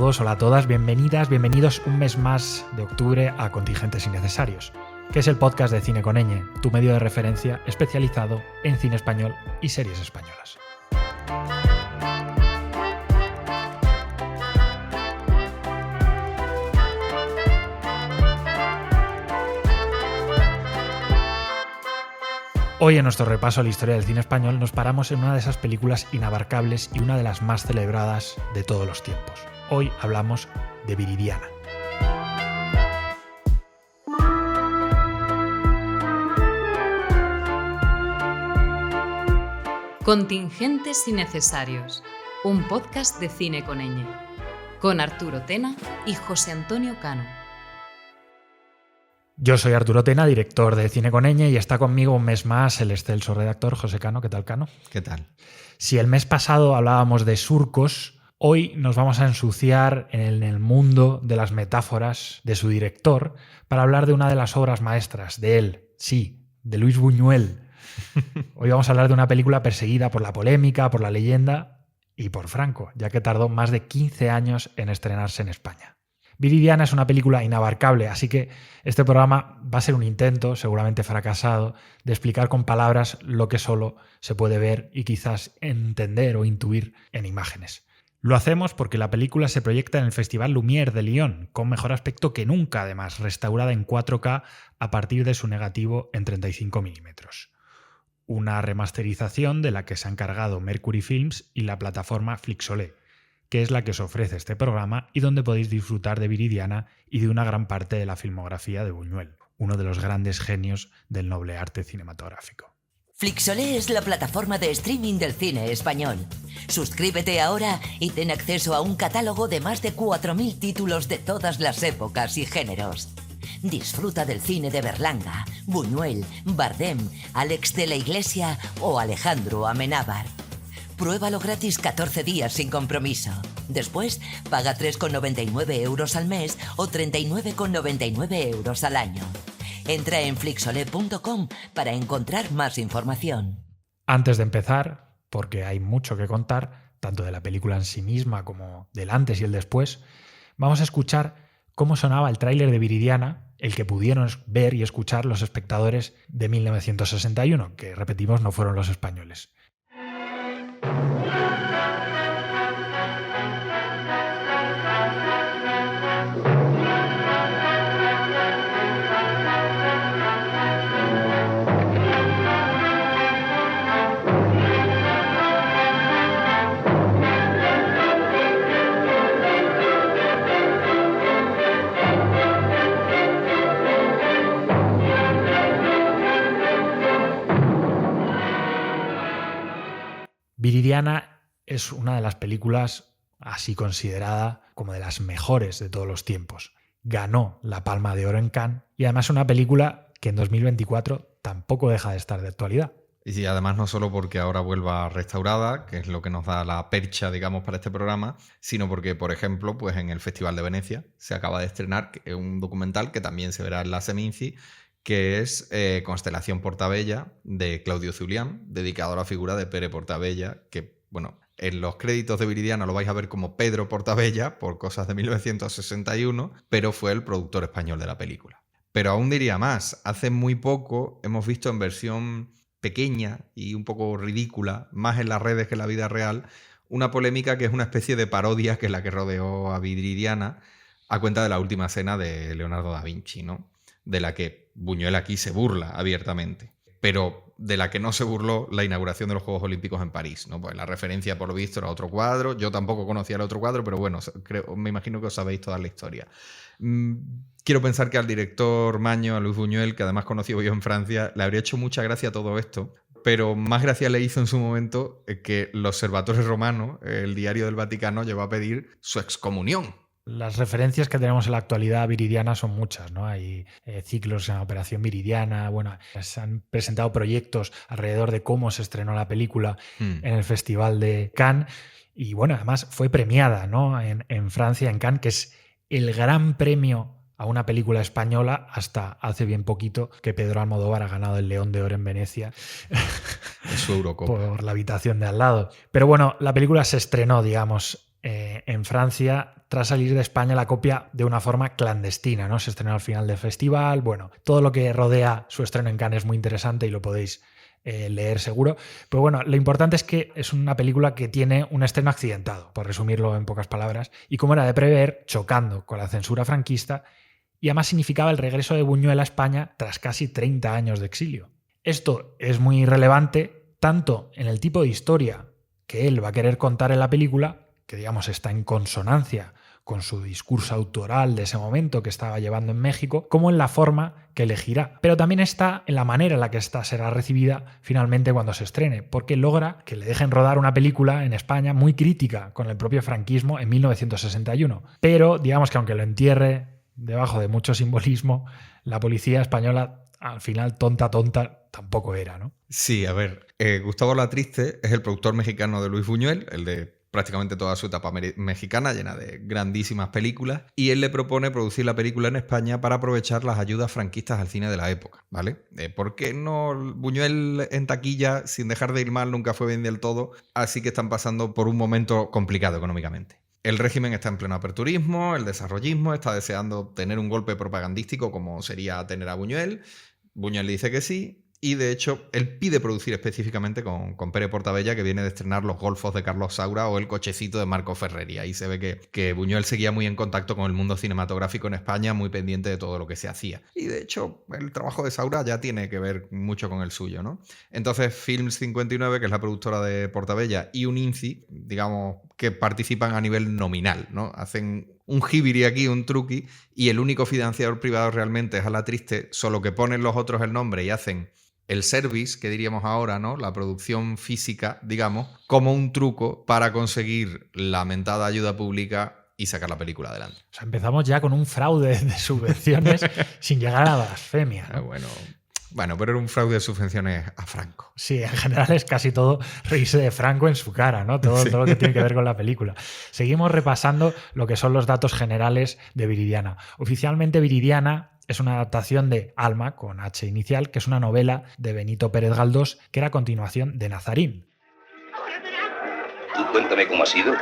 todos, hola a todas, bienvenidas, bienvenidos un mes más de octubre a Contingentes Innecesarios, que es el podcast de Cine con Ñ, tu medio de referencia especializado en cine español y series españolas. Hoy en nuestro repaso a la historia del cine español nos paramos en una de esas películas inabarcables y una de las más celebradas de todos los tiempos. Hoy hablamos de Viridiana. Contingentes Innecesarios, un podcast de Cine con Ñ, con Arturo Tena y José Antonio Cano. Yo soy Arturo Tena, director de Cine con Ñ, y está conmigo un mes más el excelso redactor José Cano. ¿Qué tal, Cano? ¿Qué tal? Si el mes pasado hablábamos de surcos, hoy nos vamos a ensuciar en el mundo de las metáforas de su director para hablar de una de las obras maestras de él, sí, de Luis Buñuel. Hoy vamos a hablar de una película perseguida por la polémica, por la leyenda y por Franco, ya que tardó más de 15 años en estrenarse en España. Viridiana es una película inabarcable, así que este programa va a ser un intento, seguramente fracasado, de explicar con palabras lo que solo se puede ver y quizás entender o intuir en imágenes. Lo hacemos porque la película se proyecta en el Festival Lumière de Lyon, con mejor aspecto que nunca, además, restaurada en 4K a partir de su negativo en 35 milímetros. Una remasterización de la que se ha encargado Mercury Films y la plataforma Flixolé, que es la que os ofrece este programa y donde podéis disfrutar de Viridiana y de una gran parte de la filmografía de Buñuel, uno de los grandes genios del noble arte cinematográfico. Flixolé es la plataforma de streaming del cine español. Suscríbete ahora y ten acceso a un catálogo de más de 4.000 títulos de todas las épocas y géneros. Disfruta del cine de Berlanga, Buñuel, Bardem, Alex de la Iglesia o Alejandro Amenábar. Pruébalo gratis 14 días sin compromiso. Después, paga 3,99 € al mes o 39,99 € al año. Entra en flixolé.com para encontrar más información. Antes de empezar, porque hay mucho que contar, tanto de la película en sí misma como del antes y el después, vamos a escuchar cómo sonaba el tráiler de Viridiana, el que pudieron ver y escuchar los espectadores de 1961, que repetimos no fueron los españoles. Viridiana es una de las películas así considerada como de las mejores de todos los tiempos. Ganó la Palma de Oro en Cannes y además es una película que en 2024 tampoco deja de estar de actualidad. Y sí, además no solo porque ahora vuelva restaurada, que es lo que nos da la percha, digamos, para este programa, sino porque, por ejemplo, pues en el Festival de Venecia se acaba de estrenar un documental que también se verá en la Seminci, que es Constelación Portabella, de Claudio Zulián, dedicado a la figura de Pere Portabella, que, bueno, en los créditos de Viridiana lo vais a ver como Pedro Portabella, por cosas de 1961, pero fue el productor español de la película. Pero aún diría más, hace muy poco hemos visto en versión pequeña y un poco ridícula, más en las redes que en la vida real, una polémica que es una especie de parodia que es la que rodeó a Viridiana a cuenta de la última cena de Leonardo da Vinci, ¿no? De la que Buñuel aquí se burla abiertamente, pero de la que no se burló la inauguración de los Juegos Olímpicos en París, ¿no? Pues la referencia, por lo visto, era otro cuadro. Yo tampoco conocía el otro cuadro, pero bueno, me imagino que os sabéis toda la historia. Quiero pensar que al director Maño, a Luis Buñuel, que además conocí yo en Francia, le habría hecho mucha gracia todo esto, pero más gracia le hizo en su momento que el Observatorio Romano, el diario del Vaticano, llegó a pedir su excomunión. Las referencias que tenemos en la actualidad a Viridiana son muchas, ¿no? Hay ciclos en Operación Viridiana, bueno, se han presentado proyectos alrededor de cómo se estrenó la película en el Festival de Cannes y bueno, además fue premiada, ¿no? en Francia, en Cannes, que es el gran premio a una película española hasta hace bien poquito que Pedro Almodóvar ha ganado el León de Oro en Venecia en su Eurocopa por La habitación de al lado. Pero bueno, la película se estrenó, digamos, en Francia tras salir de España la copia de una forma clandestina, ¿no? Se estrenó al final del festival. Bueno, todo lo que rodea su estreno en Cannes es muy interesante y lo podéis leer seguro. Pero bueno, lo importante es que es una película que tiene un estreno accidentado, por resumirlo en pocas palabras, y como era de prever, chocando con la censura franquista, y además significaba el regreso de Buñuel a España tras casi 30 años de exilio. Esto es muy relevante tanto en el tipo de historia que él va a querer contar en la película, que digamos está en consonancia con su discurso autoral de ese momento que estaba llevando en México, como en la forma que elegirá. Pero también está en la manera en la que esta será recibida finalmente cuando se estrene, porque logra que le dejen rodar una película en España muy crítica con el propio franquismo en 1961. Pero digamos que aunque lo entierre debajo de mucho simbolismo, la policía española al final tonta tampoco era, ¿no? Sí, a ver, Gustavo Alatriste es el productor mexicano de Luis Buñuel, el de prácticamente toda su etapa mexicana, llena de grandísimas películas, y él le propone producir la película en España para aprovechar las ayudas franquistas al cine de la época, ¿vale? Porque no, Buñuel en taquilla, sin dejar de ir mal, nunca fue bien del todo, así que están pasando por un momento complicado económicamente. El régimen está en pleno aperturismo, el desarrollismo está deseando tener un golpe propagandístico como sería tener a Buñuel. Buñuel le dice que sí. Y de hecho, él pide producir específicamente con Pere Portabella, que viene de estrenar Los Golfos de Carlos Saura o El Cochecito de Marco Ferreri. Ahí se ve que Buñuel seguía muy en contacto con el mundo cinematográfico en España, muy pendiente de todo lo que se hacía. Y de hecho, el trabajo de Saura ya tiene que ver mucho con el suyo, ¿no? Entonces, Films 59, que es la productora de Portabella, y Uninci, digamos, que participan a nivel nominal, ¿no? Hacen un jibiri aquí, un truqui, y el único financiador privado realmente es Alatriste, solo que ponen los otros el nombre y hacen el service, que diríamos ahora, ¿no? La producción física, digamos, como un truco para conseguir la mentada ayuda pública y sacar la película adelante. O sea, empezamos ya con un fraude de subvenciones sin llegar a la blasfemia, ¿no? Bueno, pero era un fraude de subvenciones a Franco. Sí, en general es casi todo reírse de Franco en su cara, ¿no? Todo lo que tiene que ver con la película. Seguimos repasando lo que son los datos generales de Viridiana. Oficialmente, Viridiana es una adaptación de Alma, con H inicial, que es una novela de Benito Pérez Galdós, que era a continuación de Nazarín. Tú cuéntame cómo ha sido,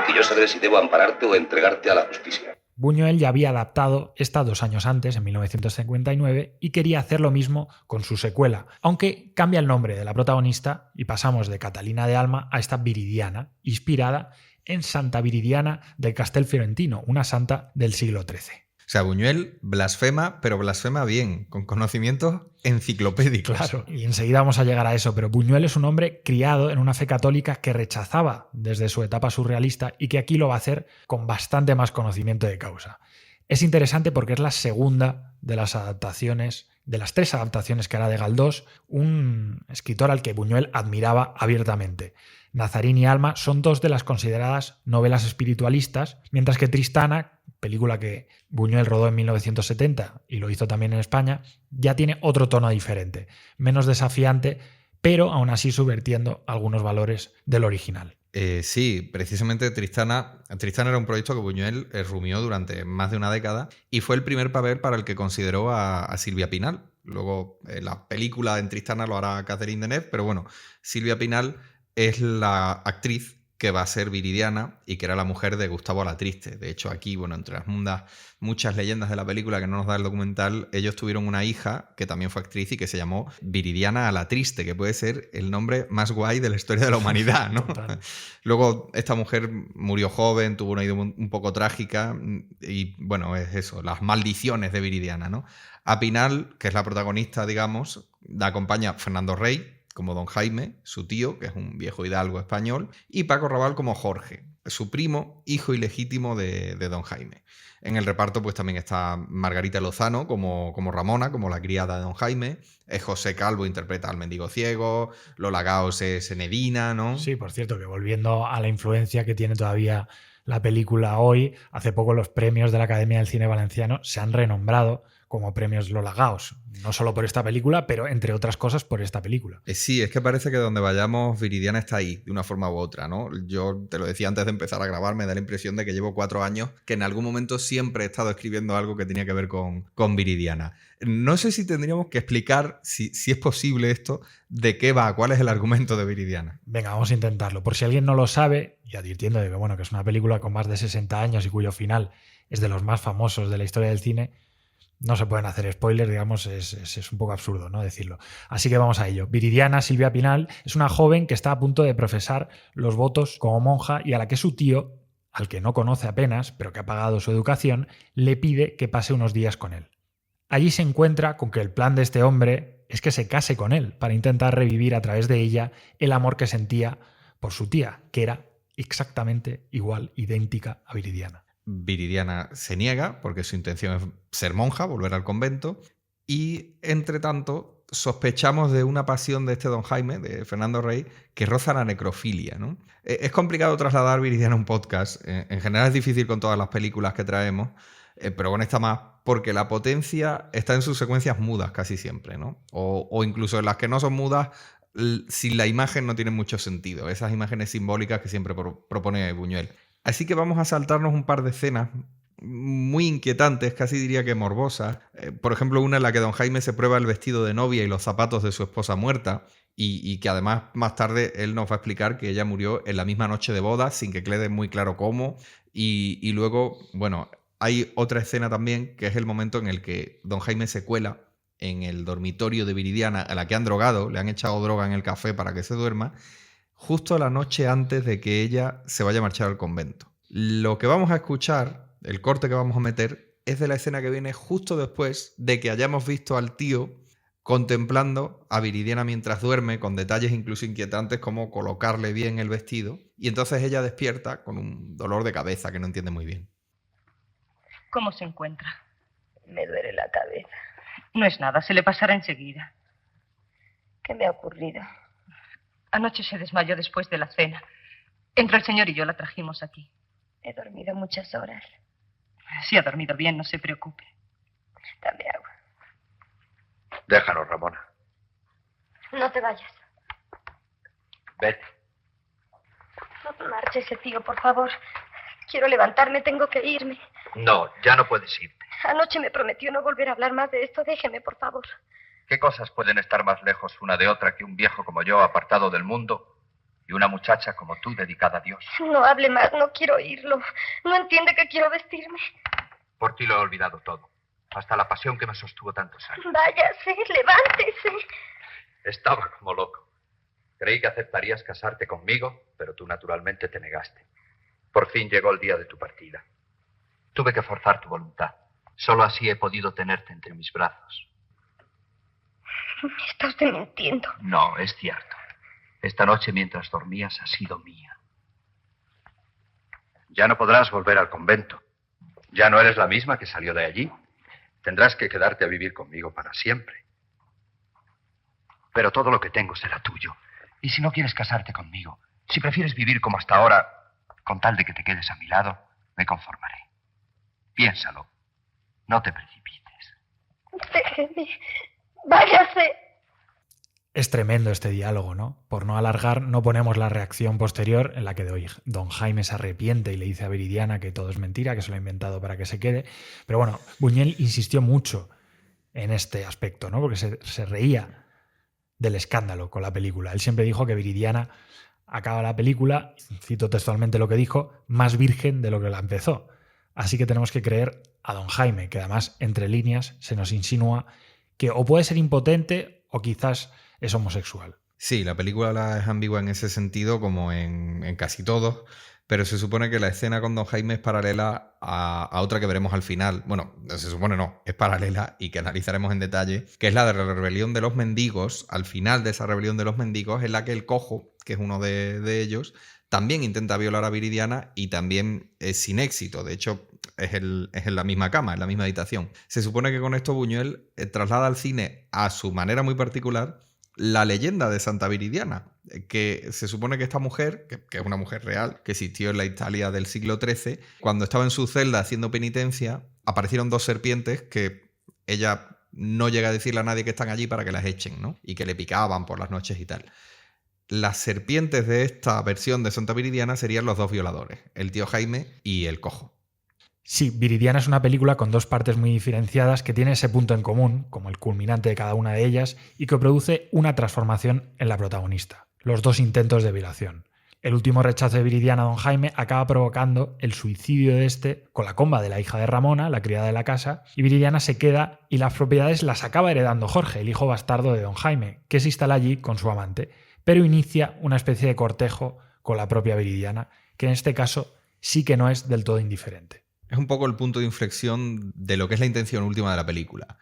que yo sabré si debo ampararte o entregarte a la justicia. Buñuel ya había adaptado esta 2 años antes, en 1959, y quería hacer lo mismo con su secuela, aunque cambia el nombre de la protagonista y pasamos de Catalina de Alma a esta Viridiana, inspirada en Santa Viridiana del Castel Fiorentino, una santa del siglo XIII. O sea, Buñuel blasfema, pero blasfema bien, con conocimientos enciclopédicos. Claro, y enseguida vamos a llegar a eso, pero Buñuel es un hombre criado en una fe católica que rechazaba desde su etapa surrealista y que aquí lo va a hacer con bastante más conocimiento de causa. Es interesante porque es la segunda de las adaptaciones, de las 3 adaptaciones que hará de Galdós, un escritor al que Buñuel admiraba abiertamente. Nazarín y Alma son 2 de las consideradas novelas espiritualistas, mientras que Tristana, película que Buñuel rodó en 1970 y lo hizo también en España, ya tiene otro tono diferente, menos desafiante, pero aún así subvertiendo algunos valores del original. Sí, precisamente Tristana era un proyecto que Buñuel rumió durante más de una década y fue el primer papel para el que consideró a Silvia Pinal. Luego la película en Tristana lo hará Catherine Deneuve, pero bueno, Silvia Pinal es la actriz que va a ser Viridiana y que era la mujer de Gustavo Alatriste. De hecho, aquí, bueno, entre las muchas leyendas de la película que no nos da el documental, ellos tuvieron una hija que también fue actriz y que se llamó Viridiana Alatriste, que puede ser el nombre más guay de la historia de la humanidad, ¿no? Luego, esta mujer murió joven, tuvo una vida un poco trágica y, bueno, es eso, las maldiciones de Viridiana, ¿no? A Pinal, que es la protagonista, digamos, la acompaña Fernando Rey, como Don Jaime, su tío, que es un viejo hidalgo español, y Paco Rabanne como Jorge, su primo, hijo ilegítimo de Don Jaime. En el reparto pues también está Margarita Lozano como Ramona, como la criada de Don Jaime, José Calvo interpreta al mendigo ciego, Lola Gaos es Enedina, ¿no? Sí, por cierto, que volviendo a la influencia que tiene todavía la película hoy, hace poco los premios de la Academia del Cine Valenciano se han renombrado como premios Lola Gaos. No solo por esta película, pero entre otras cosas por esta película. Sí, es que parece que donde vayamos Viridiana está ahí, de una forma u otra, ¿no? Yo te lo decía antes de empezar a grabar, me da la impresión de que llevo 4 años que en algún momento siempre he estado escribiendo algo que tenía que ver con Viridiana. No sé si tendríamos que explicar, si es posible esto, de qué va, cuál es el argumento de Viridiana. Venga, vamos a intentarlo. Por si alguien no lo sabe, y advirtiendo de que, bueno, que es una película con más de 60 años y cuyo final es de los más famosos de la historia del cine, no se pueden hacer spoilers, digamos, es un poco absurdo, ¿no?, decirlo. Así que vamos a ello. Viridiana Silvia Pinal es una joven que está a punto de profesar los votos como monja y a la que su tío, al que no conoce apenas, pero que ha pagado su educación, le pide que pase unos días con él. Allí se encuentra con que el plan de este hombre es que se case con él para intentar revivir a través de ella el amor que sentía por su tía, que era exactamente igual, idéntica a Viridiana. Viridiana se niega porque su intención es ser monja, volver al convento, y entre tanto sospechamos de una pasión de este don Jaime, de Fernando Rey, que roza la necrofilia, ¿no? Es complicado trasladar Viridiana a un podcast, en general es difícil con todas las películas que traemos, pero con esta más, porque la potencia está en sus secuencias mudas casi siempre, ¿no? O incluso en las que no son mudas, sin la imagen no tienen mucho sentido, esas imágenes simbólicas que siempre propone Buñuel. Así que vamos a saltarnos un par de escenas muy inquietantes, casi diría que morbosas. Por ejemplo, una en la que don Jaime se prueba el vestido de novia y los zapatos de su esposa muerta y que además más tarde él nos va a explicar que ella murió en la misma noche de boda sin que quede muy claro cómo. Y luego, bueno, hay otra escena también que es el momento en el que don Jaime se cuela en el dormitorio de Viridiana, a la que han drogado, le han echado droga en el café para que se duerma, justo la noche antes de que ella se vaya a marchar al convento. Lo que vamos a escuchar, el corte que vamos a meter, es de la escena que viene justo después de que hayamos visto al tío contemplando a Viridiana mientras duerme, con detalles incluso inquietantes como colocarle bien el vestido, y entonces ella despierta con un dolor de cabeza que no entiende muy bien. ¿Cómo se encuentra? Me duele la cabeza. No es nada, se le pasará enseguida. ¿Qué me ha ocurrido? Anoche se desmayó después de la cena. Entre el señor y yo la trajimos aquí. He dormido muchas horas. Si ha dormido bien, no se preocupe. Dame agua. Déjanos, Ramona. No te vayas. Vete. No márchese, tío, por favor. Quiero levantarme, tengo que irme. No, ya no puedes irte. Anoche me prometió no volver a hablar más de esto. Déjeme, por favor. ¿Qué cosas pueden estar más lejos una de otra que un viejo como yo apartado del mundo y una muchacha como tú dedicada a Dios? No hable más, no quiero oírlo. No entiende que quiero vestirme. Por ti lo he olvidado todo, hasta la pasión que me sostuvo tantos años. Váyase, levántese. Estaba como loco. Creí que aceptarías casarte conmigo, pero tú naturalmente te negaste. Por fin llegó el día de tu partida. Tuve que forzar tu voluntad. Solo así he podido tenerte entre mis brazos. Me está usted mintiendo. No, es cierto. Esta noche mientras dormías ha sido mía. Ya no podrás volver al convento. Ya no eres la misma que salió de allí. Tendrás que quedarte a vivir conmigo para siempre. Pero todo lo que tengo será tuyo. Y si no quieres casarte conmigo, si prefieres vivir como hasta ahora, con tal de que te quedes a mi lado, me conformaré. Piénsalo. No te precipites. Déjeme. Váyase. Es tremendo este diálogo, ¿no? Por no alargar, no ponemos la reacción posterior en la que don Jaime se arrepiente y le dice a Viridiana que todo es mentira, que se lo ha inventado para que se quede. Pero bueno, Buñuel insistió mucho en este aspecto, ¿no? Porque se reía del escándalo con la película. Él siempre dijo que Viridiana acaba la película, cito textualmente lo que dijo, más virgen de lo que la empezó. Así que tenemos que creer a don Jaime, que además, entre líneas, se nos insinúa que o puede ser impotente o quizás es homosexual. Sí, la película es ambigua en ese sentido, como en casi todos, pero se supone que la escena con don Jaime es paralela a otra que veremos al final. Bueno, se supone no, es paralela y que analizaremos en detalle, que es la de la rebelión de los mendigos. Al final de esa rebelión de los mendigos es la que el cojo, que es uno de ellos, también intenta violar a Viridiana y también es sin éxito. De hecho, es en la misma cama, en la misma habitación. Se supone que con esto Buñuel traslada al cine a su manera muy particular la leyenda de Santa Viridiana, que se supone que esta mujer, que es una mujer real, que existió en la Italia del siglo XIII, cuando estaba en su celda haciendo penitencia, aparecieron dos serpientes que ella no llega a decirle a nadie que están allí para que las echen, ¿no? Y que le picaban por las noches y tal. Las serpientes de esta versión de Santa Viridiana serían los dos violadores, el tío Jaime y el cojo. Sí, Viridiana es una película con dos partes muy diferenciadas que tiene ese punto en común, como el culminante de cada una de ellas, y que produce una transformación en la protagonista, los dos intentos de violación. El último rechazo de Viridiana a don Jaime acaba provocando el suicidio de este con la comba de la hija de Ramona, la criada de la casa, y Viridiana se queda y las propiedades las acaba heredando Jorge, el hijo bastardo de don Jaime, que se instala allí con su amante, pero inicia una especie de cortejo con la propia Viridiana, que en este caso sí que no es del todo indiferente. Es un poco el punto de inflexión de lo que es la intención última de la película.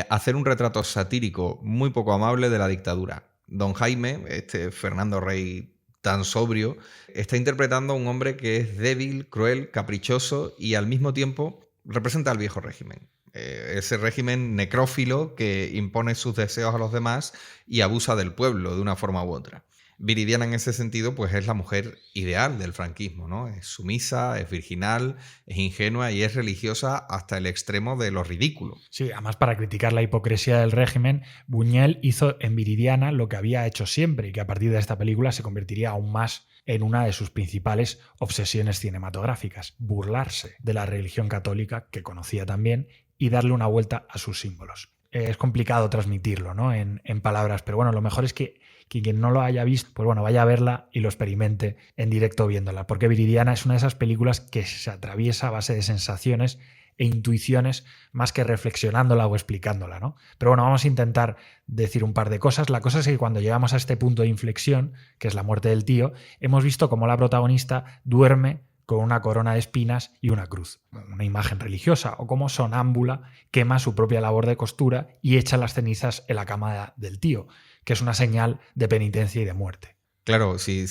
Hacer un retrato satírico muy poco amable de la dictadura. Don Jaime, este Fernando Rey tan sobrio, está interpretando a un hombre que es débil, cruel, caprichoso y al mismo tiempo representa al viejo régimen. Ese régimen necrófilo que impone sus deseos a los demás y abusa del pueblo de una forma u otra. Viridiana en ese sentido pues es la mujer ideal del franquismo, ¿no? Es sumisa, es virginal, es ingenua y es religiosa hasta el extremo de lo ridículo. Sí, además para criticar la hipocresía del régimen, Buñuel hizo en Viridiana lo que había hecho siempre y que a partir de esta película se convertiría aún más en una de sus principales obsesiones cinematográficas, burlarse de la religión católica que conocía también y darle una vuelta a sus símbolos. Es complicado transmitirlo, ¿no? en palabras, pero bueno, lo mejor es que quien no lo haya visto, pues bueno, vaya a verla y lo experimente en directo viéndola, porque Viridiana es una de esas películas que se atraviesa a base de sensaciones e intuiciones más que reflexionándola o explicándola, ¿no? Pero bueno, vamos a intentar decir un par de cosas. La cosa es que cuando llegamos a este punto de inflexión, que es la muerte del tío, hemos visto cómo la protagonista duerme con una corona de espinas y una cruz, una imagen religiosa, o como sonámbula quema su propia labor de costura y echa las cenizas en la cama del tío, que es una señal de penitencia y de muerte. Claro, si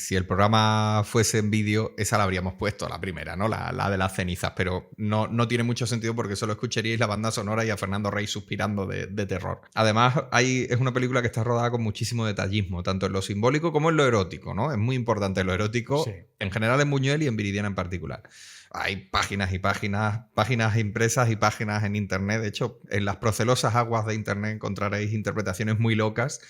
el programa fuese en vídeo, esa la habríamos puesto, la primera, ¿no? La de las cenizas, pero no tiene mucho sentido porque solo escucharíais la banda sonora y a Fernando Rey suspirando de terror. Además, es una película que está rodada con muchísimo detallismo, tanto en lo simbólico como en lo erótico, ¿no? Es muy importante lo erótico, sí. En general en Buñuel y en Viridiana en particular. Hay páginas y páginas impresas y páginas en internet. De hecho, en las procelosas aguas de internet encontraréis interpretaciones muy locas.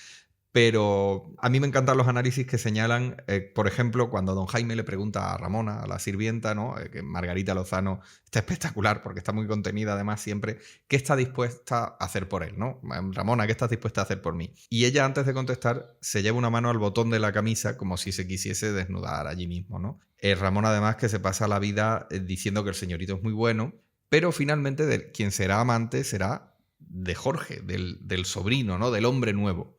Pero a mí me encantan los análisis que señalan, por ejemplo, cuando don Jaime le pregunta a Ramona, a la sirvienta, ¿no? Que Margarita Lozano está espectacular porque está muy contenida además siempre, ¿qué está dispuesta a hacer por él, ¿no? Ramona, ¿qué estás dispuesta a hacer por mí? Y ella antes de contestar se lleva una mano al botón de la camisa como si se quisiese desnudar allí mismo, ¿no? Ramona además que se pasa la vida diciendo que el señorito es muy bueno, pero finalmente quien será amante será de Jorge, del sobrino, ¿no? Del hombre nuevo.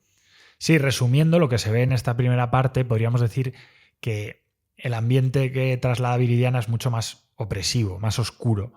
Sí, resumiendo lo que se ve en esta primera parte, podríamos decir que el ambiente que traslada Viridiana es mucho más opresivo, más oscuro,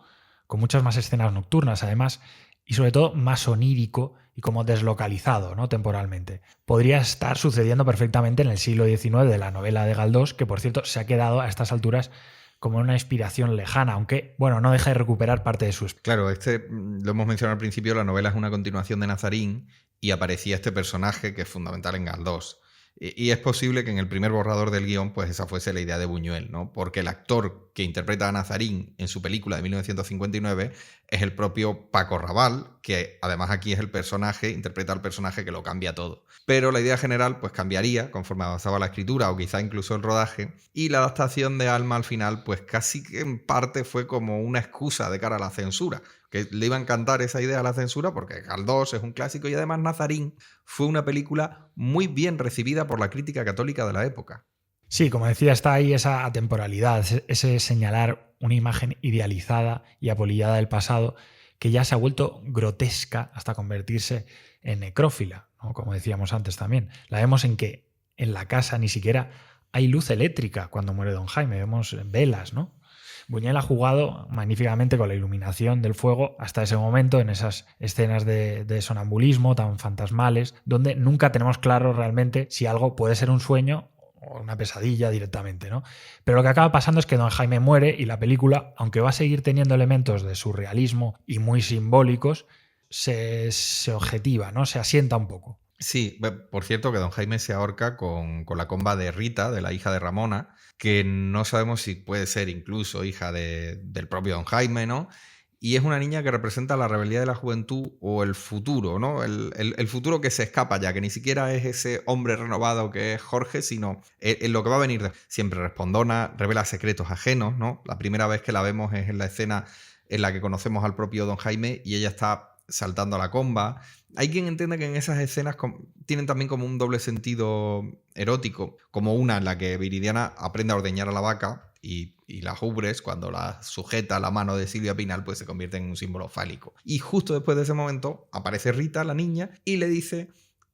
con muchas más escenas nocturnas además, y sobre todo más onírico y como deslocalizado, ¿no? Temporalmente. Podría estar sucediendo perfectamente en el siglo XIX de la novela de Galdós, que por cierto se ha quedado a estas alturas como una inspiración lejana, aunque, bueno, no deja de recuperar parte de su... Claro, lo hemos mencionado al principio, la novela es una continuación de Nazarín y aparecía este personaje que es fundamental en Galdós. Y es posible que en el primer borrador del guión pues esa fuese la idea de Buñuel, ¿no? Porque el actor que interpreta a Nazarín en su película de 1959 es el propio Paco Raval, que además aquí es el personaje, interpreta al personaje que lo cambia todo. Pero la idea general pues cambiaría conforme avanzaba la escritura o quizá incluso el rodaje, y la adaptación de Alma al final pues casi que en parte fue como una excusa de cara a la censura, que le iba a encantar esa idea a la censura porque Galdós es un clásico y además Nazarín fue una película muy bien recibida por la crítica católica de la época. Sí, como decía, está ahí esa atemporalidad, ese señalar una imagen idealizada y apolillada del pasado que ya se ha vuelto grotesca hasta convertirse en necrófila, ¿no? Como decíamos antes también. La vemos en que en la casa ni siquiera hay luz eléctrica cuando muere don Jaime, vemos velas, ¿no? Buñuel ha jugado magníficamente con la iluminación del fuego hasta ese momento, en esas escenas de sonambulismo tan fantasmales, donde nunca tenemos claro realmente si algo puede ser un sueño o una pesadilla directamente, ¿no? Pero lo que acaba pasando es que don Jaime muere y la película, aunque va a seguir teniendo elementos de surrealismo y muy simbólicos, se objetiva, ¿no? Se asienta un poco. Sí, por cierto que don Jaime se ahorca con la comba de Rita, de la hija de Ramona, que no sabemos si puede ser incluso hija del propio don Jaime, ¿no? y es una niña que representa la rebeldía de la juventud o el futuro, ¿no? El futuro que se escapa ya, que ni siquiera es ese hombre renovado que es Jorge, sino en lo que va a venir. Siempre respondona, revela secretos ajenos, ¿no? La primera vez que la vemos es en la escena en la que conocemos al propio Don Jaime y ella está saltando a la comba. Hay quien entiende que en esas escenas tienen también como un doble sentido erótico, como una en la que Viridiana aprende a ordeñar a la vaca y las ubres, cuando la sujeta a la mano de Silvia Pinal, pues se convierte en un símbolo fálico. Y justo después de ese momento aparece Rita, la niña, y le dice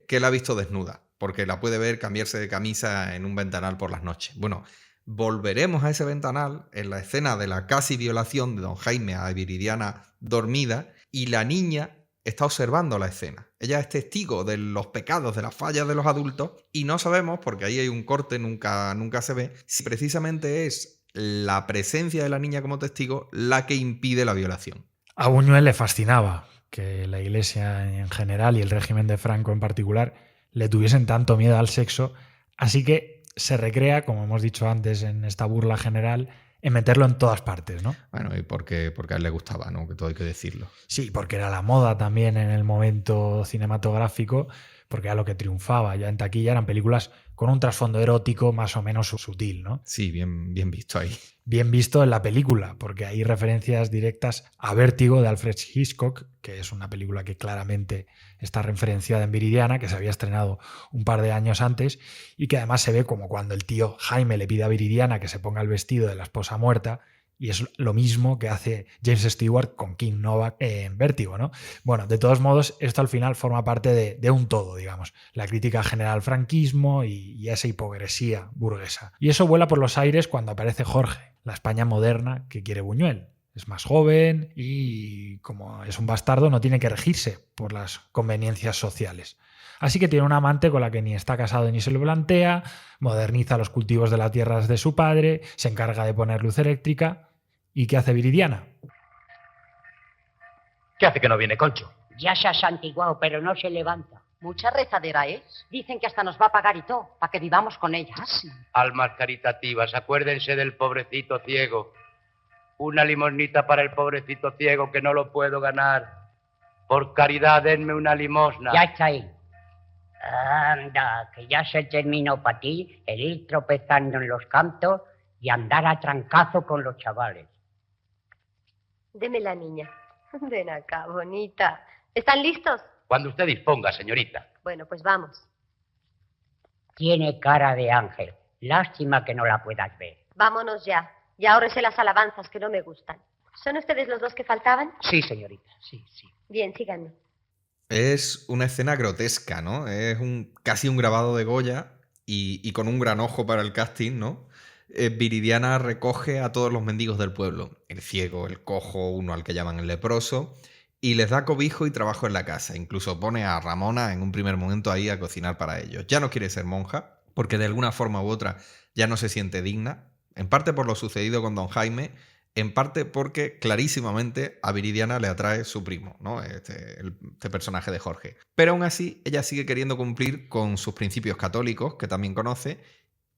que la ha visto desnuda, porque la puede ver cambiarse de camisa en un ventanal por las noches. Bueno, volveremos a ese ventanal en la escena de la casi violación de Don Jaime a Viridiana dormida, y la niña está observando la escena. Ella es testigo de los pecados, de las fallas de los adultos, y no sabemos, porque ahí hay un corte, nunca se ve, si precisamente es la presencia de la niña como testigo la que impide la violación. A Buñuel le fascinaba que la Iglesia en general y el régimen de Franco en particular le tuviesen tanto miedo al sexo, así que se recrea, como hemos dicho antes en esta burla general, en meterlo en todas partes, ¿no? Bueno, y porque a él le gustaba, ¿no? Que todo hay que decirlo. Sí, porque era la moda también en el momento cinematográfico, porque era lo que triunfaba. Ya en taquilla eran películas con un trasfondo erótico más o menos sutil, ¿no? Sí, bien visto ahí. Bien visto en la película, porque hay referencias directas a Vértigo de Alfred Hitchcock, que es una película que claramente está referenciada en Viridiana, que se había estrenado un par de años antes, y que además se ve como cuando el tío Jaime le pide a Viridiana que se ponga el vestido de la esposa muerta, y es lo mismo que hace James Stewart con King Novak en Vértigo, ¿no? Bueno, de todos modos, esto al final forma parte de un todo, digamos. La crítica general al franquismo y esa hipocresía burguesa. Y eso vuela por los aires cuando aparece Jorge, la España moderna que quiere Buñuel. Es más joven y, como es un bastardo, no tiene que regirse por las conveniencias sociales. Así que tiene un amante con la que ni está casado ni se lo plantea, moderniza los cultivos de las tierras de su padre, se encarga de poner luz eléctrica. ¿Y qué hace Viridiana? ¿Qué hace que no viene Concho? Ya se ha santiguado, pero no se levanta. Mucha rezadera es. Dicen que hasta nos va a pagar y todo, para que vivamos con ella. Ah, sí. Almas caritativas, acuérdense del pobrecito ciego. Una limosnita para el pobrecito ciego que no lo puedo ganar. Por caridad, denme una limosna. Ya está ahí. Anda, que ya se terminó para ti el ir tropezando en los cantos y andar a trancazo con los chavales. Deme la niña. Ven acá, bonita. ¿Están listos? Cuando usted disponga, señorita. Bueno, pues vamos. Tiene cara de ángel. Lástima que no la puedas ver. Vámonos ya. Y ahórrese las alabanzas que no me gustan. ¿Son ustedes los dos que faltaban? Sí, señorita. Sí. Bien, síganme. Es una escena grotesca, ¿no? Es casi un grabado de Goya y con un gran ojo para el casting, ¿no? Viridiana recoge a todos los mendigos del pueblo, el ciego, el cojo, uno al que llaman el leproso, y les da cobijo y trabajo en la casa. Incluso pone a Ramona en un primer momento ahí a cocinar para ellos. Ya no quiere ser monja, porque de alguna forma u otra ya no se siente digna, en parte por lo sucedido con Don Jaime, en parte porque clarísimamente a Viridiana le atrae su primo, ¿no? Este personaje de Jorge. Pero aún así, ella sigue queriendo cumplir con sus principios católicos, que también conoce,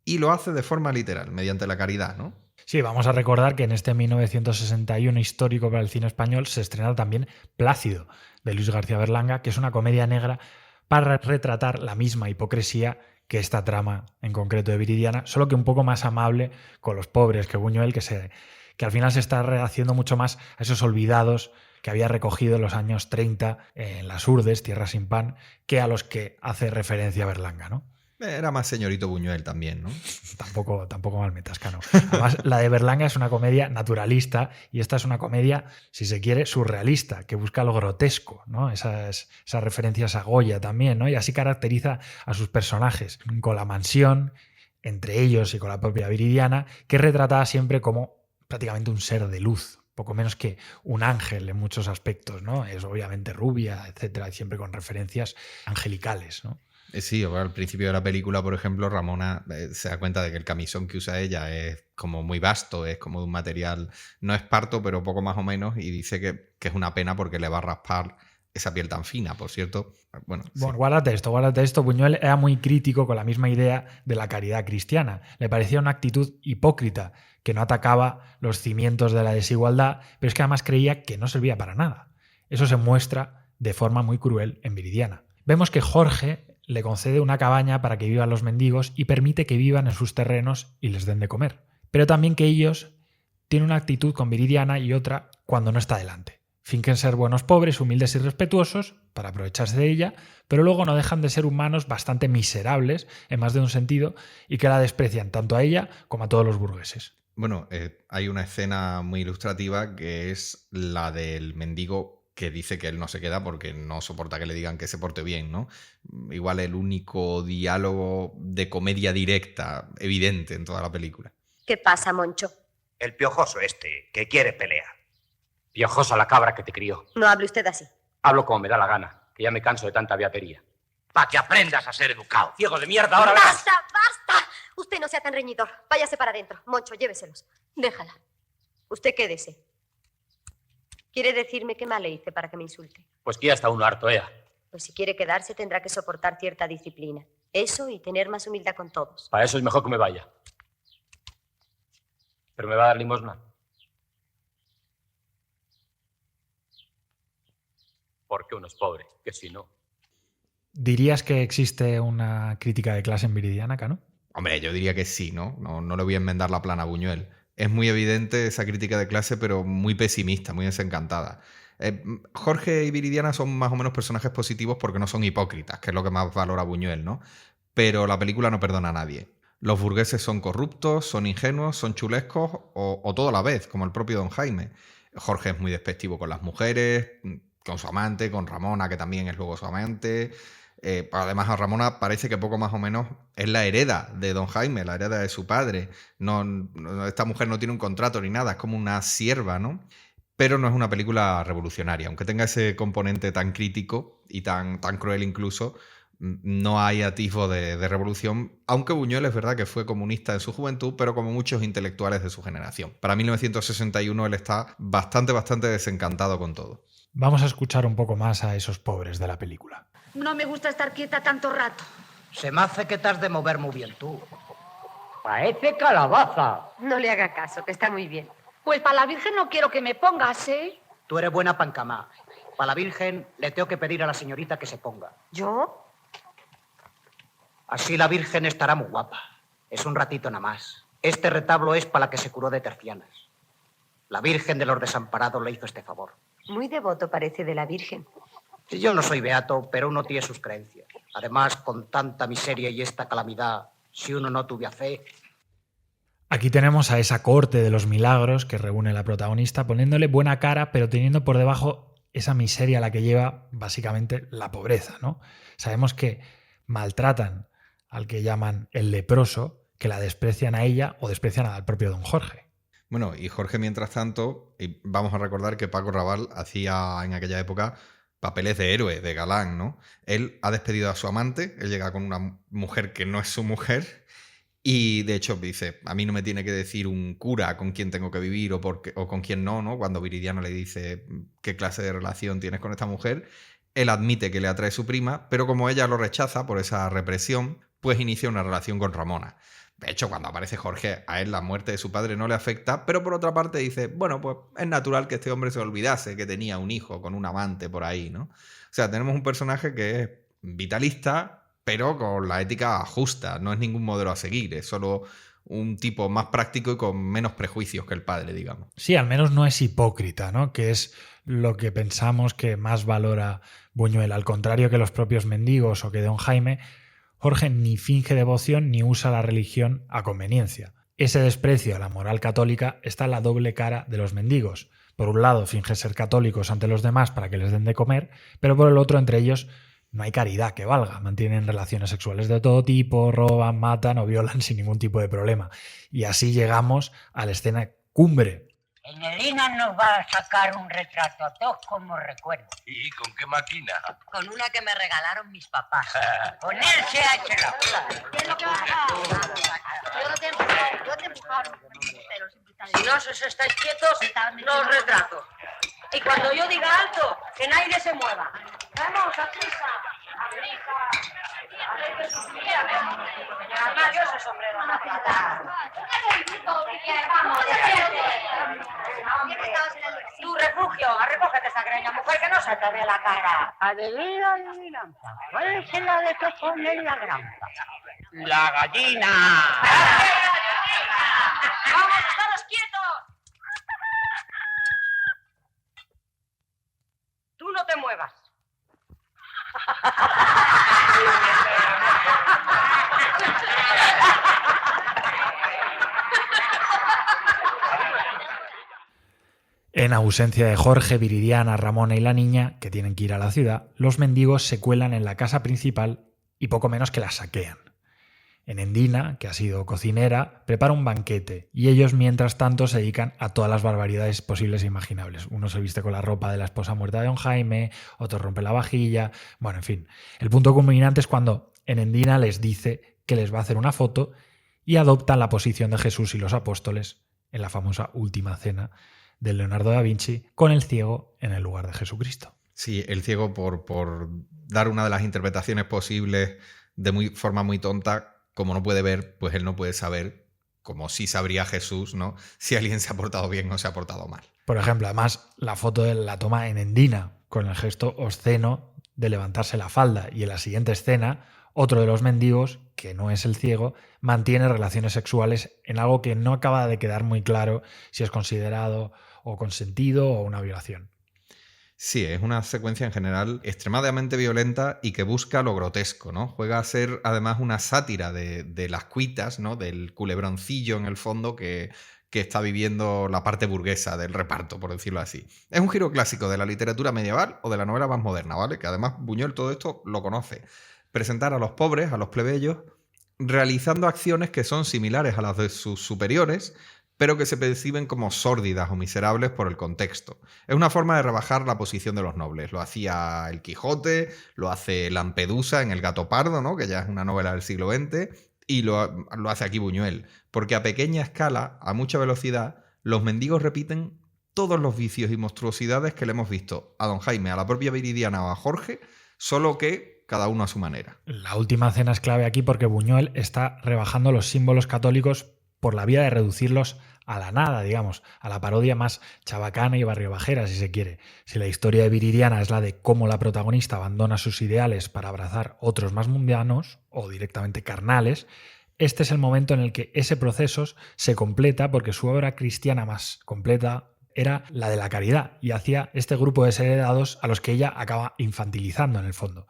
y lo hace de forma literal, mediante la caridad, ¿no? Sí, vamos a recordar que en este 1961 histórico para el cine español se estrena también Plácido, de Luis García Berlanga, que es una comedia negra para retratar la misma hipocresía que esta trama en concreto de Viridiana, solo que un poco más amable con los pobres que Buñuel, que al final se está rehaciendo mucho más a esos olvidados que había recogido en los años 30 en Las Urdes, Tierra sin pan, que a los que hace referencia Berlanga, ¿no? Era más señorito Buñuel también, ¿no? Tampoco mal metascano. Además, la de Berlanga es una comedia naturalista y esta es una comedia, si se quiere, surrealista, que busca lo grotesco, ¿no? Esas referencias a Goya también, ¿no? Y así caracteriza a sus personajes, con la mansión, entre ellos y con la propia Viridiana, que es retratada siempre como prácticamente un ser de luz, poco menos que un ángel en muchos aspectos, ¿no? Es obviamente rubia, etcétera, y siempre con referencias angelicales, ¿no? Sí, al principio de la película, por ejemplo, Ramona se da cuenta de que el camisón que usa ella es como muy vasto, es como de un material, no esparto, pero poco más o menos, y dice que es una pena porque le va a raspar esa piel tan fina, por cierto. Bueno, sí. Guárdate esto. Buñuel era muy crítico con la misma idea de la caridad cristiana. Le parecía una actitud hipócrita, que no atacaba los cimientos de la desigualdad, pero es que además creía que no servía para nada. Eso se muestra de forma muy cruel en Viridiana. Vemos que Jorge le concede una cabaña para que vivan los mendigos y permite que vivan en sus terrenos y les den de comer. Pero también que ellos tienen una actitud con Viridiana y otra cuando no está delante. Fingen ser buenos pobres, humildes y respetuosos para aprovecharse de ella, pero luego no dejan de ser humanos bastante miserables en más de un sentido y que la desprecian tanto a ella como a todos los burgueses. Bueno, hay una escena muy ilustrativa que es la del mendigo que dice que él no se queda porque no soporta que le digan que se porte bien, ¿no? Igual el único diálogo de comedia directa evidente en toda la película. ¿Qué pasa, Moncho? El piojoso que quiere pelea. Piojosa la cabra que te crió. No hable usted así. Hablo como me da la gana, que ya me canso de tanta beatería. Para que aprendas a ser educado. Ciego de mierda, ahora verás. ¡Basta, basta! Usted no sea tan reñidor. Váyase para adentro. Moncho, lléveselos. Déjala. Usted quédese. ¿Quiere decirme qué mal le hice para que me insulte? Pues que ya está uno harto, Ea. Pues si quiere quedarse tendrá que soportar cierta disciplina. Eso y tener más humildad con todos. Para eso es mejor que me vaya. ¿Pero me va a dar limosna? Porque uno es pobre, que si no... ¿Dirías que existe una crítica de clase en Viridiana, Cano? Hombre, yo diría que sí, ¿no? No le voy a enmendar la plana a Buñuel. Es muy evidente esa crítica de clase, pero muy pesimista, muy desencantada. Jorge y Viridiana son más o menos personajes positivos porque no son hipócritas, que es lo que más valora Buñuel, ¿no? Pero la película no perdona a nadie. Los burgueses son corruptos, son ingenuos, son chulescos o todo a la vez, como el propio Don Jaime. Jorge es muy despectivo con las mujeres, con su amante, con Ramona, que también es luego su amante. Además, a Ramona parece que poco más o menos es la hereda de Don Jaime, la hereda de su padre. Esta mujer no tiene un contrato ni nada, es como una sierva, ¿no? Pero no es una película revolucionaria. Aunque tenga ese componente tan crítico y tan cruel incluso, no hay atisbo de revolución, aunque Buñuel es verdad que fue comunista en su juventud, pero como muchos intelectuales de su generación. Para 1961 él está bastante desencantado con todo. Vamos a escuchar un poco más a esos pobres de la película. No me gusta estar quieta tanto rato. Se me hace que te has de mover muy bien tú. Parece calabaza. No le haga caso, que está muy bien. Pues para la Virgen no quiero que me pongas, ¿eh? Tú eres buena pancamá. Para la Virgen le tengo que pedir a la señorita que se ponga. ¿Yo? Así la Virgen estará muy guapa. Es un ratito nada más. Este retablo es para la que se curó de tercianas. La Virgen de los Desamparados le hizo este favor. Muy devoto parece de la Virgen. Yo no soy beato, pero uno tiene sus creencias. Además, con tanta miseria y esta calamidad, si uno no tuviera fe... Aquí tenemos a esa corte de los milagros que reúne la protagonista, poniéndole buena cara, pero teniendo por debajo esa miseria a la que lleva básicamente la pobreza, ¿no? Sabemos que maltratan al que llaman el leproso, que la desprecian a ella o desprecian al propio don Jorge. Bueno, y Jorge, mientras tanto, y vamos a recordar que Paco Raval hacía en aquella época papeles de héroe, de galán, ¿no? Él ha despedido a su amante, él llega con una mujer que no es su mujer y de hecho dice, a mí no me tiene que decir un cura con quién tengo que vivir o con quién no, ¿no? Cuando Viridiana le dice qué clase de relación tienes con esta mujer, él admite que le atrae su prima, pero como ella lo rechaza por esa represión, pues inicia una relación con Ramona. De hecho, cuando aparece Jorge, a él la muerte de su padre no le afecta, pero por otra parte dice, bueno, pues es natural que este hombre se olvidase que tenía un hijo con un amante por ahí, ¿no? O sea, tenemos un personaje que es vitalista, pero con la ética justa, no es ningún modelo a seguir, es solo un tipo más práctico y con menos prejuicios que el padre, digamos. Sí, al menos no es hipócrita, ¿no? Que es lo que pensamos que más valora Buñuel. Al contrario que los propios mendigos o que don Jaime, Jorge ni finge devoción ni usa la religión a conveniencia. Ese desprecio a la moral católica está en la doble cara de los mendigos. Por un lado, finge ser católicos ante los demás para que les den de comer, pero por el otro, entre ellos, no hay caridad que valga. Mantienen relaciones sexuales de todo tipo, roban, matan o violan sin ningún tipo de problema. Y así llegamos a la escena cumbre. Enelina nos va a sacar un retrato a todos como recuerdo. ¿Y con qué máquina? Con una que me regalaron mis papás. Con él se ha hecho la Yo te empujaron. Si no os estáis quietos, no os retrato. Y cuando yo diga alto, que nadie se mueva. Vamos, a prisa. Además, yo ese sombrero no vamos, tu refugio, recógete esa greña, mujer, que no se te ve la cara. Adivina, adivinanza. ¿Cuál es la de que pone la granja? ¡La gallina! ¡Vamos, todos quietos! Tú no te muevas. En ausencia de Jorge, Viridiana, Ramona y la niña, que tienen que ir a la ciudad, los mendigos se cuelan en la casa principal y poco menos que la saquean. Enendina, que ha sido cocinera, prepara un banquete y ellos mientras tanto se dedican a todas las barbaridades posibles e imaginables. Uno se viste con la ropa de la esposa muerta de don Jaime, otro rompe la vajilla... Bueno, en fin. El punto culminante es cuando Enendina les dice que les va a hacer una foto y adoptan la posición de Jesús y los apóstoles en la famosa Última Cena de Leonardo da Vinci, con el ciego en el lugar de Jesucristo. Sí, el ciego por dar una de las interpretaciones posibles de forma muy tonta, como no puede ver, pues él no puede saber, como sí sabría Jesús, ¿no?, si alguien se ha portado bien o se ha portado mal. Por ejemplo, además, la foto de la toma Enendina, con el gesto obsceno de levantarse la falda, y en la siguiente escena, otro de los mendigos, que no es el ciego, mantiene relaciones sexuales en algo que no acaba de quedar muy claro si es considerado o consentido o una violación. Sí, es una secuencia en general extremadamente violenta y que busca lo grotesco, ¿no? Juega a ser además una sátira de las cuitas, ¿no?, del culebroncillo en el fondo que está viviendo la parte burguesa del reparto, por decirlo así. Es un giro clásico de la literatura medieval o de la novela más moderna, ¿vale? Que además Buñuel todo esto lo conoce. Presentar a los pobres, a los plebeyos, realizando acciones que son similares a las de sus superiores, pero que se perciben como sórdidas o miserables por el contexto. Es una forma de rebajar la posición de los nobles. Lo hacía el Quijote, lo hace Lampedusa en El gato pardo, ¿no?, que ya es una novela del siglo XX, y lo hace aquí Buñuel. Porque a pequeña escala, a mucha velocidad, los mendigos repiten todos los vicios y monstruosidades que le hemos visto a don Jaime, a la propia Viridiana o a Jorge, solo que cada uno a su manera. La Última Cena es clave aquí porque Buñuel está rebajando los símbolos católicos por la vía de reducirlos a la nada, digamos, a la parodia más chabacana y barriobajera, si se quiere. Si la historia de Viridiana es la de cómo la protagonista abandona sus ideales para abrazar otros más mundanos o directamente carnales, este es el momento en el que ese proceso se completa porque su obra cristiana más completa era la de la caridad y hacia este grupo de desheredados a los que ella acaba infantilizando en el fondo.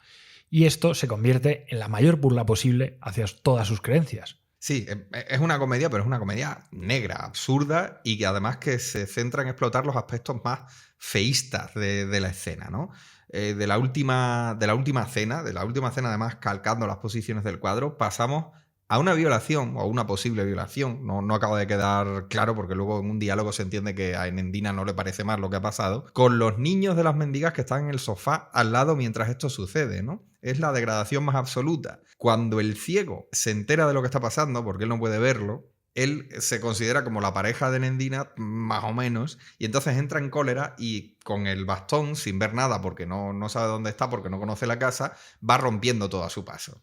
Y esto se convierte en la mayor burla posible hacia todas sus creencias. Sí, es una comedia, pero es una comedia negra, absurda y que además que se centra en explotar los aspectos más feístas de la escena, ¿no? De la última cena además calcando las posiciones del cuadro, pasamos a una violación o a una posible violación. No acaba de quedar claro porque luego en un diálogo se entiende que a Enendina no le parece mal lo que ha pasado, con los niños de las mendigas que están en el sofá al lado mientras esto sucede, ¿no? Es la degradación más absoluta. Cuando el ciego se entera de lo que está pasando, porque él no puede verlo, él se considera como la pareja de Enendina, más o menos, y entonces entra en cólera y con el bastón, sin ver nada porque no sabe dónde está, porque no conoce la casa, va rompiendo todo a su paso.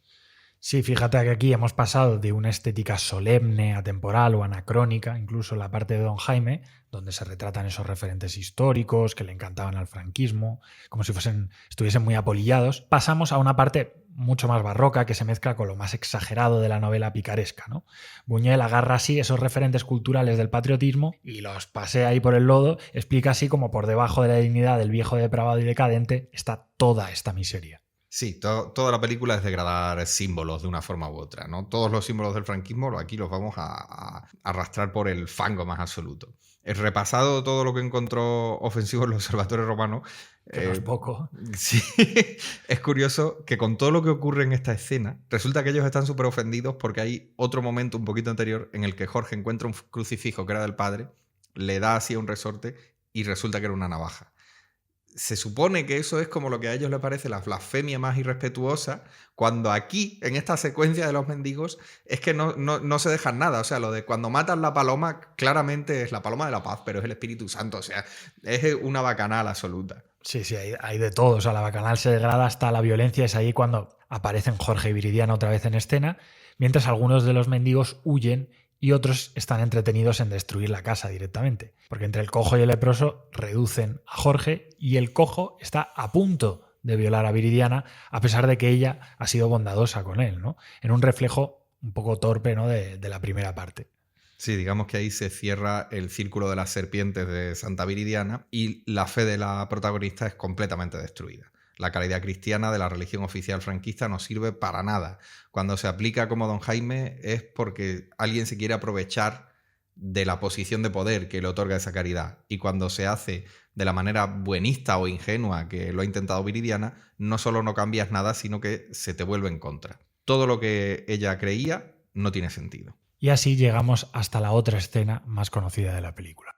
Sí, fíjate que aquí hemos pasado de una estética solemne, atemporal o anacrónica, incluso en la parte de don Jaime, donde se retratan esos referentes históricos que le encantaban al franquismo, como si estuviesen muy apolillados, pasamos a una parte mucho más barroca que se mezcla con lo más exagerado de la novela picaresca, ¿no? Buñuel agarra así esos referentes culturales del patriotismo y los pasea ahí por el lodo, explica así como por debajo de la dignidad del viejo depravado y decadente está toda esta miseria. Sí, toda la película es degradar símbolos de una forma u otra, ¿no? Todos los símbolos del franquismo aquí los vamos a arrastrar por el fango más absoluto. Repasado todo lo que encontró ofensivo el Observatorio Romano, que no es poco. Sí, es curioso que con todo lo que ocurre en esta escena, resulta que ellos están súper ofendidos porque hay otro momento un poquito anterior en el que Jorge encuentra un crucifijo que era del padre, le da así un resorte y resulta que era una navaja. Se supone que eso es como lo que a ellos les parece la blasfemia más irrespetuosa, cuando aquí, en esta secuencia de los mendigos, es que no se dejan nada. O sea, lo de cuando matan la paloma, claramente es la paloma de la paz, pero es el Espíritu Santo. O sea, es una bacanal absoluta. Sí, hay de todo. O sea, la bacanal se degrada hasta la violencia. Es ahí cuando aparecen Jorge y Viridiana otra vez en escena, mientras algunos de los mendigos huyen y otros están entretenidos en destruir la casa directamente. Porque entre el cojo y el leproso reducen a Jorge y el cojo está a punto de violar a Viridiana, a pesar de que ella ha sido bondadosa con él, ¿no? En un reflejo un poco torpe, ¿no?, de la primera parte. Sí, digamos que ahí se cierra el círculo de las serpientes de Santa Viridiana y la fe de la protagonista es completamente destruida. La caridad cristiana de la religión oficial franquista no sirve para nada. Cuando se aplica como don Jaime es porque alguien se quiere aprovechar de la posición de poder que le otorga esa caridad. Y cuando se hace de la manera buenista o ingenua que lo ha intentado Viridiana, no solo no cambias nada, sino que se te vuelve en contra. Todo lo que ella creía no tiene sentido. Y así llegamos hasta la otra escena más conocida de la película.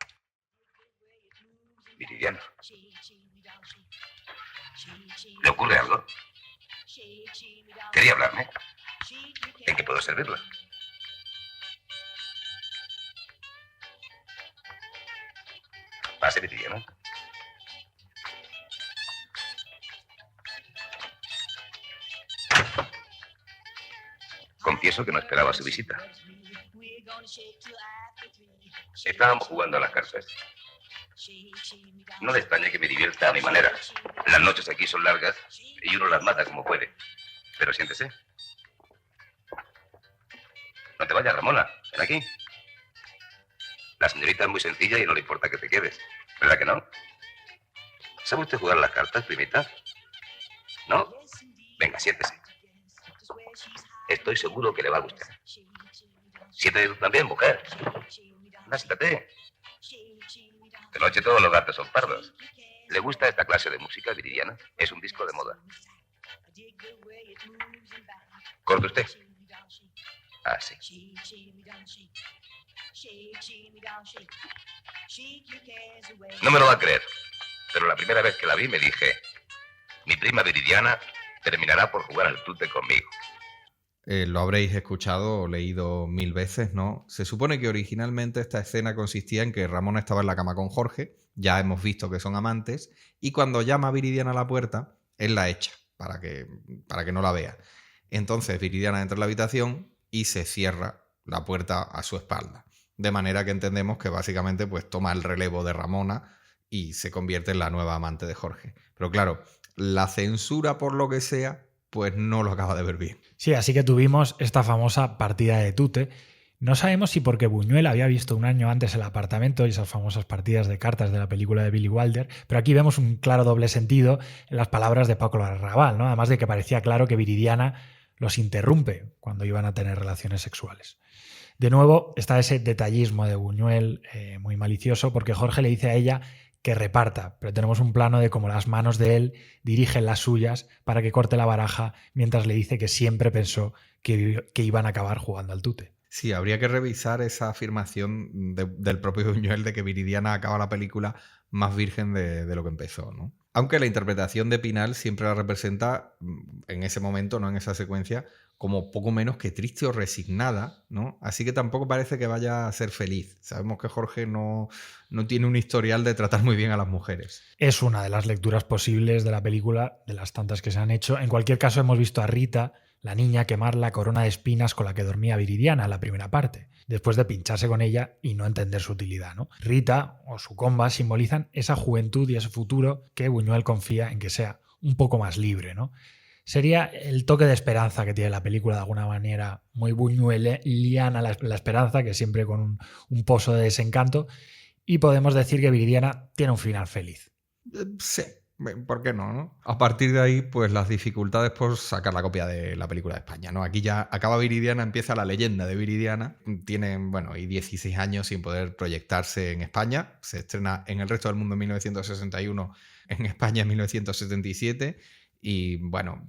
Viridiana. ¿Le ocurre algo? ¿Quería hablarme? ¿En qué puedo servirla? Pase, Viridiana. Confieso que no esperaba su visita. Estábamos jugando a las cartas. No le extraña que me divierta a mi manera. Las noches aquí son largas y uno las mata como puede. Pero siéntese. No te vayas, Ramona. Ven aquí. La señorita es muy sencilla y no le importa que te quedes. ¿Verdad que no? ¿Sabe usted jugar a las cartas, primita? ¿No? Venga, siéntese. Estoy seguro que le va a gustar. Siéntate tú también, mujer. Anda, siéntate. De noche todos los gatos son pardos. ¿Le gusta esta clase de música, Viridiana? Es un disco de moda. ¿Corta usted? Ah, sí. No me lo va a creer, pero la primera vez que la vi me dije, mi prima Viridiana terminará por jugar al tute conmigo. Lo habréis escuchado o leído 1000 veces, ¿no? Se supone que originalmente esta escena consistía en que Ramona estaba en la cama con Jorge, ya hemos visto que son amantes, y cuando llama a Viridiana a la puerta, él la echa para que no la vea. Entonces Viridiana entra en la habitación y se cierra la puerta a su espalda. De manera que entendemos que básicamente pues toma el relevo de Ramona y se convierte en la nueva amante de Jorge. Pero claro, la censura por lo que sea, pues no lo acaba de ver bien. Sí, así que tuvimos esta famosa partida de tute. No sabemos si porque Buñuel había visto un año antes el apartamento y esas famosas partidas de cartas de la película de Billy Wilder, pero aquí vemos un claro doble sentido en las palabras de Paco Larraval, ¿no? Además de que parecía claro que Viridiana los interrumpe cuando iban a tener relaciones sexuales. De nuevo está ese detallismo de Buñuel muy malicioso, porque Jorge le dice a ella que reparta, pero tenemos un plano de cómo las manos de él dirigen las suyas para que corte la baraja, mientras le dice que siempre pensó que iban a acabar jugando al tute. Sí, habría que revisar esa afirmación del propio Buñuel de que Viridiana acaba la película más virgen de lo que empezó, ¿no? Aunque la interpretación de Pinal siempre la representa en ese momento, no en esa secuencia, como poco menos que triste o resignada, ¿no? Así que tampoco parece que vaya a ser feliz. Sabemos que Jorge no tiene un historial de tratar muy bien a las mujeres. Es una de las lecturas posibles de la película, de las tantas que se han hecho. En cualquier caso, hemos visto a Rita, la niña, quemar la corona de espinas con la que dormía Viridiana en la primera parte, después de pincharse con ella y no entender su utilidad, ¿no? Rita o su comba simbolizan esa juventud y ese futuro que Buñuel confía en que sea un poco más libre, ¿no? Sería el toque de esperanza que tiene la película, de alguna manera muy buñueliana la esperanza, que siempre con un pozo de desencanto, y podemos decir que Viridiana tiene un final feliz. Sí. ¿Por qué no? A partir de ahí, pues las dificultades por sacar la copia de la película de España, ¿no? Aquí ya acaba Viridiana, empieza la leyenda de Viridiana. Tienen, y 16 años sin poder proyectarse en España. Se estrena en el resto del mundo en 1961, en España en 1977. Y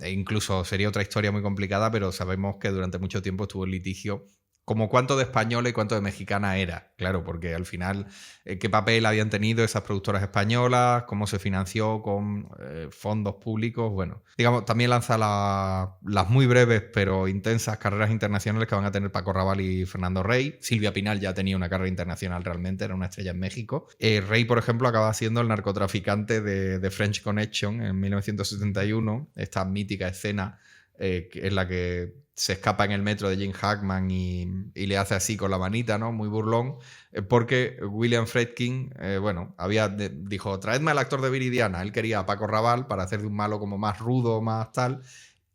incluso sería otra historia muy complicada, pero sabemos que durante mucho tiempo estuvo en litigio como cuánto de española y cuánto de mexicana era. Claro, porque al final, qué papel habían tenido esas productoras españolas, cómo se financió con fondos públicos. Bueno, digamos, también lanza las muy breves pero intensas carreras internacionales que van a tener Paco Rabanne y Fernando Rey. Silvia Pinal ya tenía una carrera internacional realmente, era una estrella en México. Rey, por ejemplo, acaba siendo el narcotraficante de French Connection en 1971, esta mítica escena en la que se escapa en el metro de Jim Hackman y le hace así con la manita, ¿no? Muy burlón, porque William Friedkin, dijo, traedme al actor de Viridiana. Él quería a Paco Rabanne para hacer de un malo como más rudo, más tal,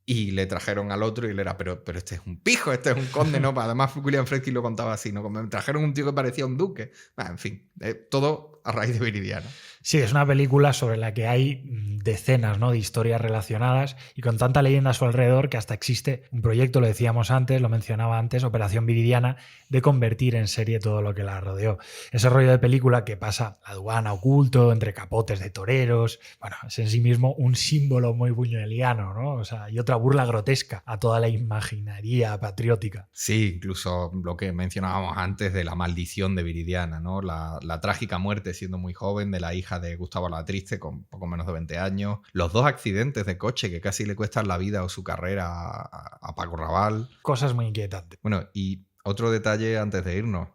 y le trajeron al otro y él era, pero este es un pijo, este es un conde, ¿no? Además William Friedkin lo contaba así, ¿no? Como me trajeron un tío que parecía un duque. En fin, todo a raíz de Viridiana. Sí, es una película sobre la que hay decenas, ¿no?, de historias relacionadas y con tanta leyenda a su alrededor que hasta existe un proyecto, lo decíamos antes, lo mencionaba antes, Operación Viridiana, de convertir en serie todo lo que la rodeó. Ese rollo de película que pasa la aduana oculto, entre capotes de toreros, bueno, es en sí mismo un símbolo muy buñueliano, ¿no? O sea, y otra burla grotesca a toda la imaginaría patriótica. Sí, incluso lo que mencionábamos antes de la maldición de Viridiana, ¿no? La trágica muerte siendo muy joven de la hija de Gustavo Alatriste con poco menos de 20 años, los 2 accidentes de coche que casi le cuestan la vida o su carrera a Paco Rabanne. Cosas muy inquietantes. Bueno, y otro detalle antes de irnos.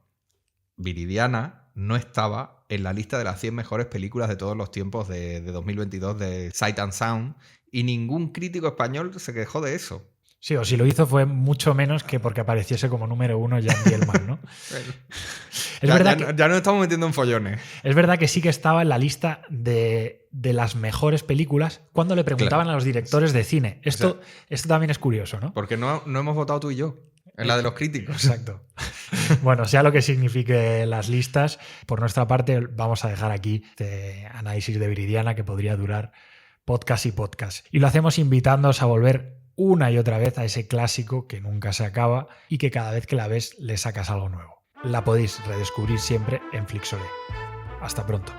Viridiana no estaba en la lista de las 100 mejores películas de todos los tiempos de 2022 de Sight and Sound y ningún crítico español se quejó de eso. Sí, o si lo hizo fue mucho menos que porque apareciese como número 1 Jan Dielman, ¿no? Ya nos estamos metiendo en follones. Es verdad que sí que estaba en la lista de las mejores películas cuando le preguntaban a los directores de cine. Esto también es curioso, ¿no? Porque no hemos votado tú y yo. En la de los críticos. Exacto. Bueno, sea lo que signifique las listas, por nuestra parte vamos a dejar aquí este análisis de Viridiana que podría durar podcast y podcast. Y lo hacemos invitándoos a volver una y otra vez a ese clásico que nunca se acaba y que cada vez que la ves le sacas algo nuevo. La podéis redescubrir siempre en Flixolé. Hasta pronto.